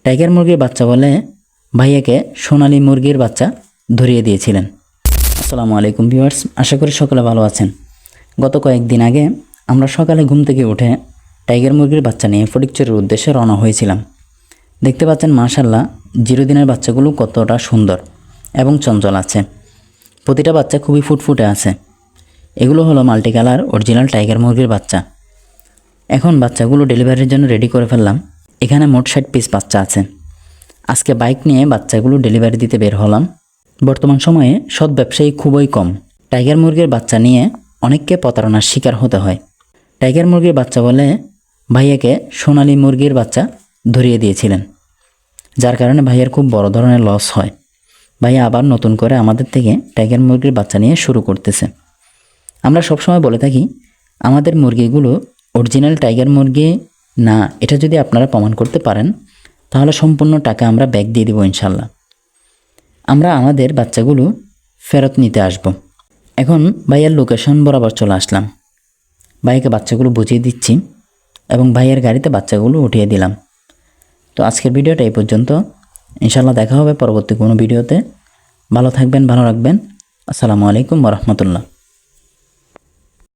Tiger মুরগির বাচ্চা বলে ভাইয়াকে সোনালী মুরগির বাচ্চা ধরিয়ে দিয়েছিলেন। আসসালামু আলাইকুম ভিউয়ার্স, আশা করি সকলে ভালো আছেন। গত কয়েকদিন আগে আমরা সকালে ঘুম থেকে উঠে টাইগার মুরগির বাচ্চা নিয়ে ফটিকছড়ির উদ্দেশ্যে রওনা হয়েছিলাম। দেখতে পাচ্ছেন মাশাআল্লাহ 0 দিনের বাচ্চাগুলো কতটা সুন্দর এবং চঞ্চল আছে। প্রতিটা বাচ্চা খুবই ফুটফুটে আছে। এগুলো হলো মাল্টি কালার অরিজিনাল টাইগার মুরগির বাচ্চা। এখন বাচ্চাগুলো ডেলিভারির জন্য রেডি করে ফেললাম। এখানে মোট 60 পিস বাচ্চা আছে। আজকে বাইক নিয়ে বাচ্চাগুলো ডেলিভারি দিতে বের হলাম। বর্তমান সময়ে সৎ ব্যবসায়ী খুবই কম। টাইগার মুরগির বাচ্চা নিয়ে অনেককে প্রতারণার শিকার হতে হয়। টাইগার মুরগির বাচ্চা বলে ভাইয়াকে সোনালী মুরগির বাচ্চা ধরিয়ে দিয়েছিলেন, যার কারণে ভাইয়ার খুব বড় ধরনের লস হয়। ভাইয়া আবার নতুন করে আমাদের থেকে টাইগার মুরগির বাচ্চা নিয়ে শুরু করতেছে। আমরা সবসময় বলে থাকি আমাদের মুরগিগুলো অরিজিনাল টাইগার মুরগি না, এটা যদি আপনারা প্রমাণ করতে পারেন তাহলে সম্পূর্ণ টাকা আমরা ব্যাক দিয়ে দেব ইনশাল্লাহ। আমরা আমাদের বাচ্চাগুলো ফেরত নিতে আসব। এখন ভাইয়ার লোকেশন বরাবর চলে আসলাম। ভাইকে বাচ্চাগুলো বুঝিয়ে দিচ্ছি এবং ভাইয়ের গাড়িতে বাচ্চাগুলো উঠিয়ে দিলাম। তো আজকের ভিডিওটা এই পর্যন্ত। ইনশাল্লাহ দেখা হবে পরবর্তী কোনো ভিডিওতে। ভালো থাকবেন, ভালো রাখবেন। আসসালামু আলাইকুম ওয়া রাহমাতুল্লাহ।